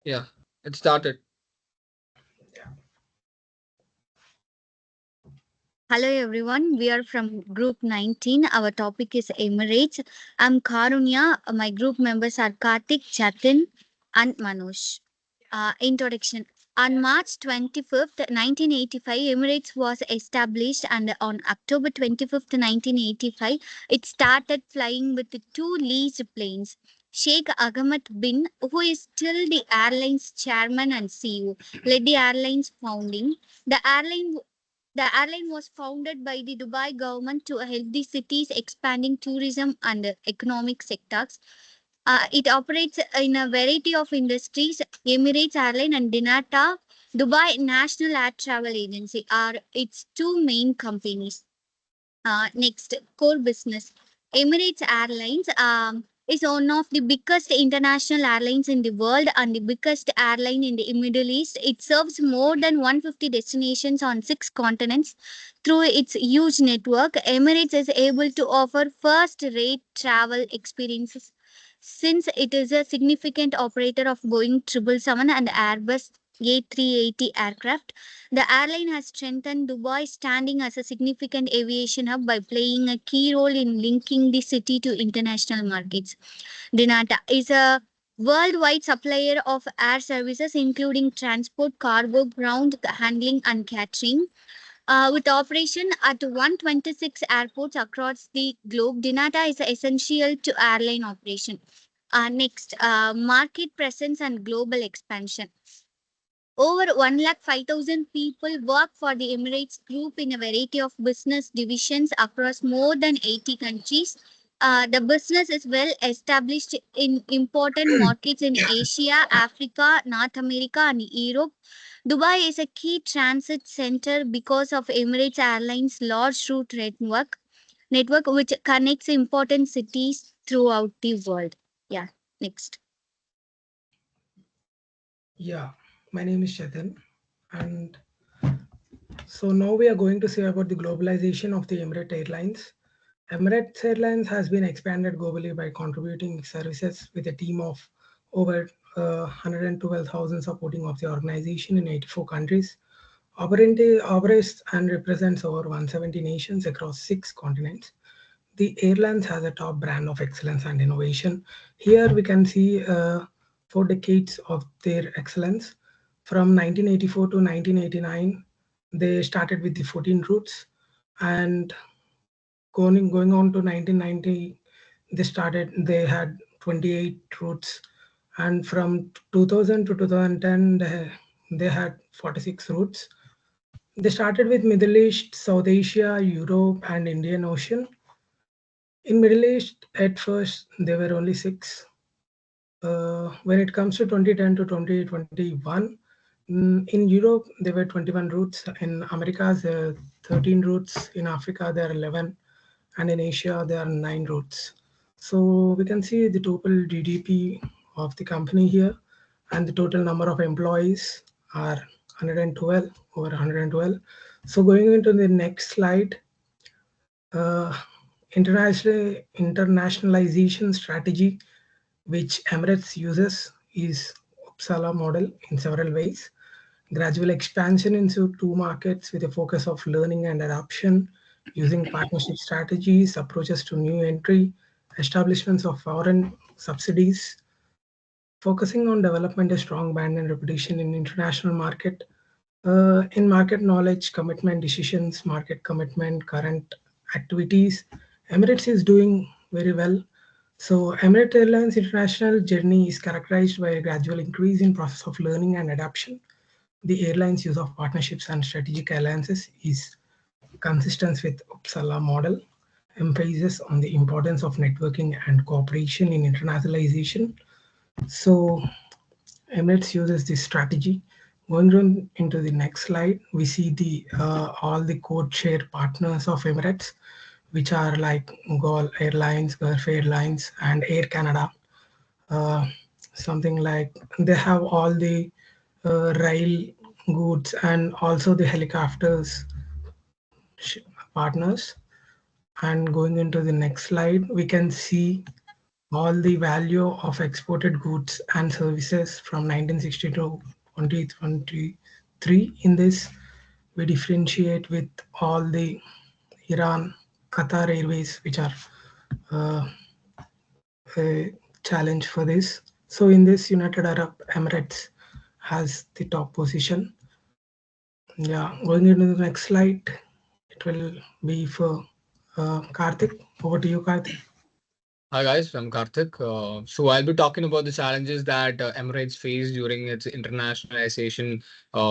Yeah, it started. Hello everyone, we are from Group 19. Our topic is Emirates. I'm Karunya. My group members are Karthik, Jatin, and Manoj. Introduction. On March 25th, 1985, Emirates was established, and on October 25th, 1985, it started flying with two leased planes. Sheikh Ahmed bin, who is still the airline's chairman and CEO, led the airline's founding. The airline the airline was founded by the Dubai government to help the city's expanding tourism and economic sectors. It operates in a variety of industries. Emirates Airline and Dinata Dubai National Air Travel Agency are its two main companies. Next, core business. Emirates Airlines is one of the biggest international airlines in the world and the biggest airline in the Middle East. It serves more than 150 destinations on six continents. Through its huge network, Emirates is able to offer first rate travel experiences since it is a significant operator of Boeing 777 and Airbus A380 aircraft. The airline has strengthened Dubai's standing as a significant aviation hub by playing a key role in linking the city to international markets. Dinata is a worldwide supplier of air services, including transport, cargo, ground handling, and catering. With operation at 126 airports across the globe, Dinata is essential to airline operation. Next, market presence and global expansion. Over 105,000 people work for the Emirates Group in a variety of business divisions across more than 80 countries. The business is well established in important markets in Asia, Africa, North America, and Europe. Dubai is a key transit center because of Emirates Airlines' large route network which connects important cities throughout the world. Yeah, next. Yeah, my name is Chetan, and so now we are going to say about the globalization of the Emirates Airlines. Emirates Airlines has been expanded globally by contributing services with a team of over 112,000 supporting of the organization in 84 countries. Operates and represents over 170 nations across six continents. The airlines has a top brand of excellence and innovation. Here we can see 4 decades of their excellence. From 1984 to 1989, they started with the 14 routes, and going on to 1990, they had 28 routes, and from 2000 to 2010, they had 46 routes. They started with Middle East, South Asia, Europe, and Indian Ocean. In Middle East, at first, there were only six. When it comes to 2010 to 2021, in Europe, there were 21 routes. In Americas, there are 13 routes. In Africa, there are 11. And in Asia, there are 9 routes. So we can see the total GDP of the company here, and the total number of employees are 112, over 112. So going into the next slide, uh, internationalization strategy which Emirates uses is Uppsala model in several ways. Gradual expansion into two markets with a focus of learning and adoption, using partnership strategies, approaches to new entry, establishments of foreign subsidies, focusing on development a strong brand and reputation in international market, in market knowledge, commitment, decisions, market commitment, current activities. Emirates is doing very well. So Emirates Airlines International journey is characterized by a gradual increase in process of learning and adoption. The airline's use of partnerships and strategic alliances is consistent with Uppsala model, emphasis on the importance of networking and cooperation in internationalization. So Emirates uses this strategy. Going on into the next slide, we see the all the code share partners of Emirates, which are like Gol Airlines, Gulf Airlines, and Air Canada. Uh, Something like they have all the rail goods and also the helicopters partners. And going into the next slide, we can see all the value of exported goods and services from 1960 to 2023. In this, we differentiate with all the Iran, Qatar Airways, which are uh, a challenge for this. So in this, United Arab Emirates has the top position. Yeah, going into the next slide, it will be for Karthik. Over to you, Karthik. Hi guys, I'm Karthik. So I'll be talking about the challenges that Emirates faced during its internationalization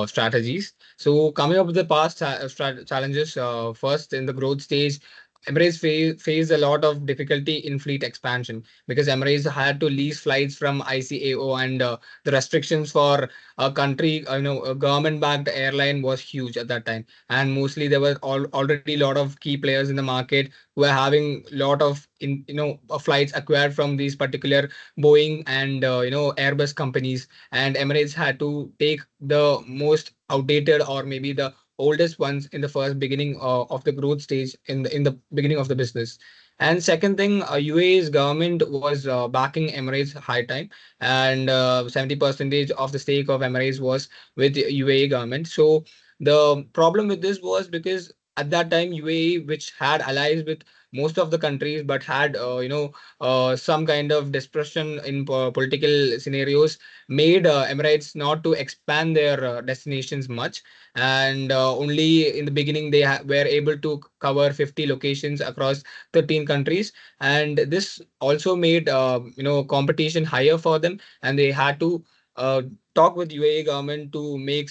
strategies. So coming up with the past challenges, first in the growth stage, Emirates faced a lot of difficulty in fleet expansion because Emirates had to lease flights from ICAO, and the restrictions for a country, a government-backed airline was huge at that time, and mostly there were already a lot of key players in the market who are having a lot of flights acquired from these particular Boeing and Airbus companies, and Emirates had to take the most outdated or maybe the oldest ones in the first beginning of the growth stage in the beginning of the business. And second thing, UAE's government was backing Emirates high time, and 70% of the stake of Emirates was with the UAE government. So the problem with this was because at that time UAE, which had allies with most of the countries but had some kind of depression in political scenarios, made Emirates not to expand their destinations much, and only in the beginning they were able to cover 50 locations across 13 countries, and this also made competition higher for them, and they had to uh, talk with UAE government to make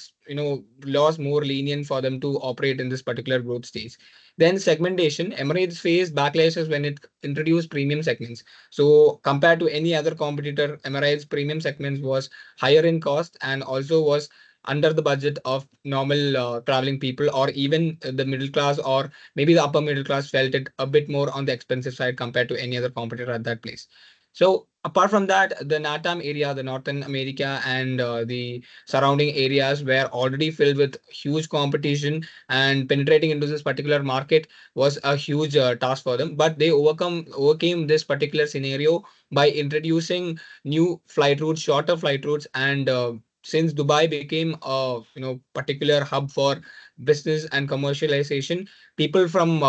laws more lenient for them to operate in this particular growth stage. Then segmentation. Emirates faced backlashes when it introduced premium segments. So compared to any other competitor, Emirates premium segments was higher in cost and also was under the budget of normal traveling people, or even the middle class, or maybe the upper middle class felt it a bit more on the expensive side compared to any other competitor at that place. So apart from that, the NATAM area, the Northern America and the surrounding areas were already filled with huge competition, and penetrating into this particular market was a huge task for them. But they overcame this particular scenario by introducing new flight routes, shorter flight routes, and since Dubai became a particular hub for business and commercialization, people from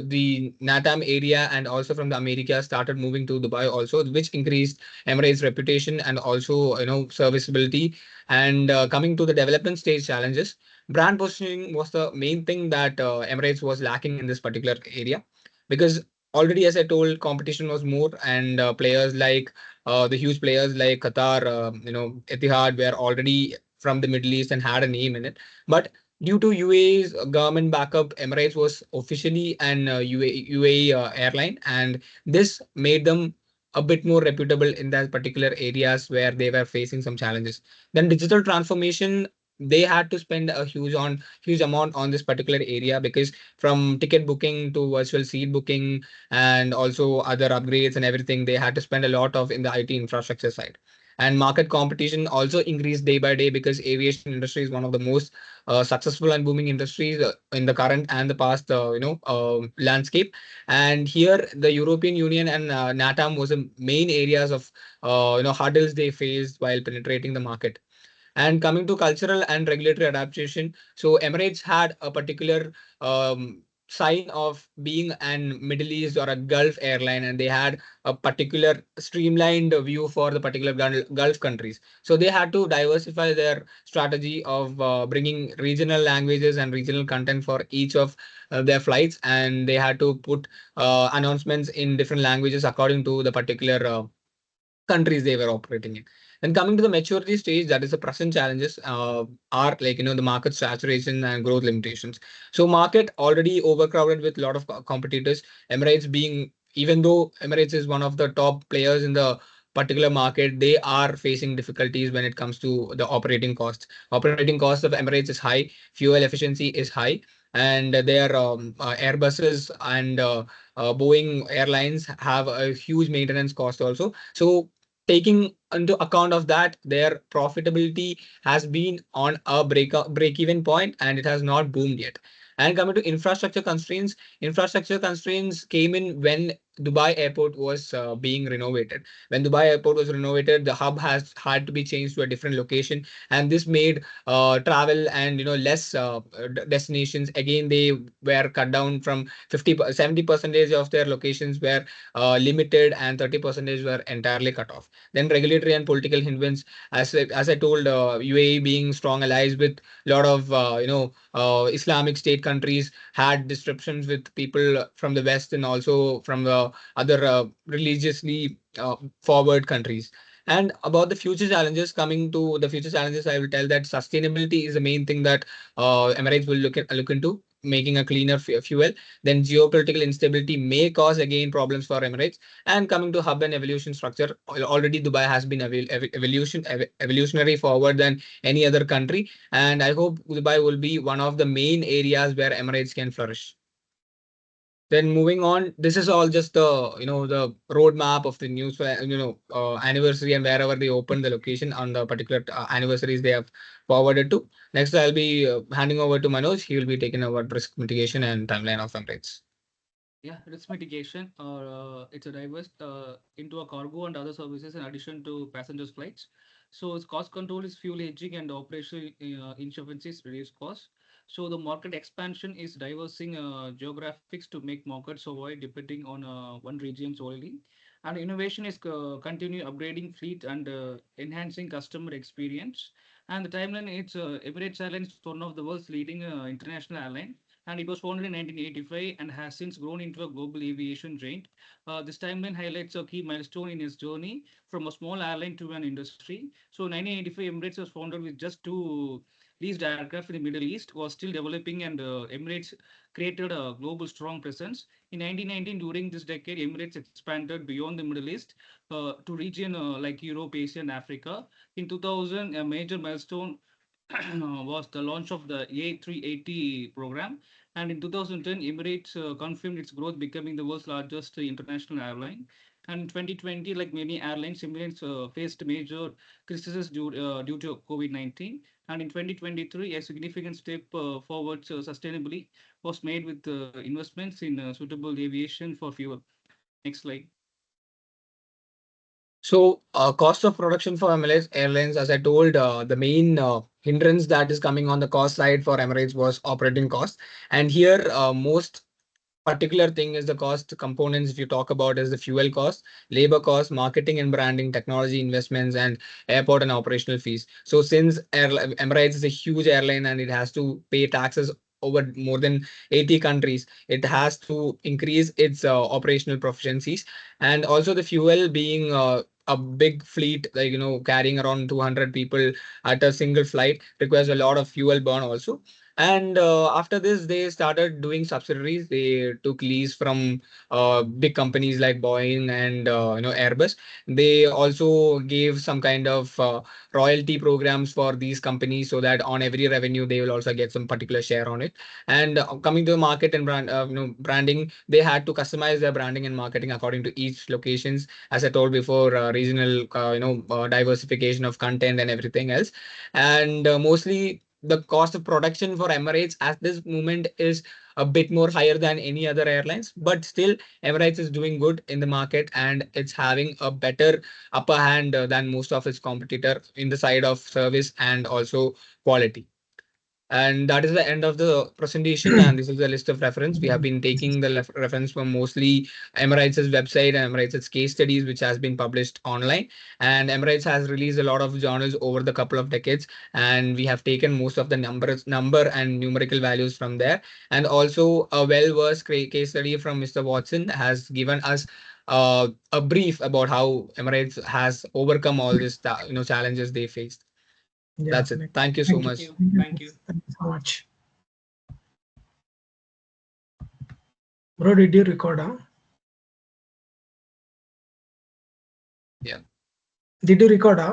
the NATAM area and also from the America started moving to Dubai also, which increased Emirates' reputation and also serviceability. And coming to the development stage challenges, brand positioning was the main thing that Emirates was lacking in this particular area, because already, as I told, competition was more, and players like the huge players like Qatar, Etihad were already from the Middle East and had a name in it. But due to UAE's government backup, Emirates was officially an UAE airline, and this made them a bit more reputable in that particular areas where they were facing some challenges. Then digital transformation, they had to spend a huge amount on this particular area, because from ticket booking to virtual seat booking and also other upgrades and everything, they had to spend a lot of in the IT infrastructure side. And market competition also increased day by day, because aviation industry is one of the most successful and booming industries in the current and the past landscape. And here the European Union and NATAM was the main areas of hurdles they faced while penetrating the market. And coming to cultural and regulatory adaptation, so Emirates had a particular sign of being an Middle East or a Gulf airline, and they had a particular streamlined view for the particular Gulf countries. So they had to diversify their strategy of bringing regional languages and regional content for each of their flights, and they had to put announcements in different languages according to the particular countries they were operating in. Then coming to the maturity stage, that is the present challenges are like the market saturation and growth limitations. So market already overcrowded with a lot of competitors. Emirates being, even though Emirates is one of the top players in the particular market, they are facing difficulties when it comes to the operating costs. Operating cost of Emirates is high, fuel efficiency is high, and their Airbuses and Boeing airlines have a huge maintenance cost also. So taking into account of that, their profitability has been on a break even point, and it has not boomed yet. And coming to infrastructure constraints came in when Dubai airport was being renovated. When Dubai airport was renovated, the hub has had to be changed to a different location, and this made travel and less destinations. Again, they were cut down from 70% of their locations were limited, and 30% were entirely cut off. Then regulatory and political hindrance, as I told, UAE being strong allies with a lot of Islamic State countries had disruptions with people from the West and also from the other religiously forward countries. And about the future challenges, coming to the future challenges, I will tell that sustainability is the main thing that Emirates will look into, making a cleaner fuel. Then geopolitical instability may cause again problems for Emirates. And coming to hub and evolution structure, already Dubai has been evolutionary forward than any other country, and I hope Dubai will be one of the main areas where Emirates can flourish. Then moving on, this is all just the the roadmap of the news anniversary, and wherever they open the location on the particular anniversaries they have forwarded to. Next, I'll be handing over to Manoj. He will be taking over risk mitigation and timeline of Emirates. Yeah, risk mitigation, it's a diverse into a cargo and other services in addition to passengers flights. So its cost control is fuel hedging and operational inefficiencies reduce costs. So the market expansion is diversing geographics to make markets avoid depending on one regions only. And innovation is continue upgrading fleet and enhancing customer experience. And the timeline, it's Emirates Airlines, one of the world's leading international airline, and it was founded in 1985 and has since grown into a global aviation giant. This timeline highlights a key milestone in its journey from a small airline to an industry. So 1985, Emirates was founded with just two leased aircraft in the Middle East, was still developing, and Emirates created a global strong presence. In 1919, during this decade, Emirates expanded beyond the Middle East to region like Europe, Asia, and Africa. In 2000, a major milestone was the launch of the A380 program. And in 2010, Emirates confirmed its growth, becoming the world's largest international airline. And in 2020, like many airlines, Emirates faced major crises due to COVID-19. And in 2023, a significant step forward sustainably was made with investments in suitable aviation for fuel. Next slide. So, cost of production for Emirates Airlines, as I told, the main hindrance that is coming on the cost side for Emirates was operating cost. And here, most particular thing is the cost components. If you talk about is the fuel cost, labor cost, marketing and branding, technology investments, and airport and operational fees. So, since Emirates is a huge airline and it has to pay taxes over more than 80 countries, it has to increase its operational proficiencies. And also the fuel being a big fleet, like carrying around 200 people at a single flight, requires a lot of fuel burn also. And after this, they started doing subsidiaries. They took lease from big companies like Boeing and Airbus. They also gave some kind of royalty programs for these companies, so that on every revenue they will also get some particular share on it. And coming to the market and branding, they had to customize their branding and marketing according to each locations. As I told before, regional diversification of content and everything else. And mostly the cost of production for Emirates at this moment is a bit more higher than any other airlines, but still Emirates is doing good in the market, and it's having a better upper hand than most of its competitor in the side of service and also quality. And that is the end of the presentation. And this is the list of reference. We have been taking the reference from mostly Emirates' website and Emirates' case studies, which has been published online. And Emirates has released a lot of journals over the couple of decades. And we have taken most of the number and numerical values from there. And also a well-versed case study from Mr. Watson has given us a brief about how Emirates has overcome all these challenges they faced. Yeah, That's it. Thank you so much. Thank you. Thank you so much. Bro, did you record? Yeah. Did you record?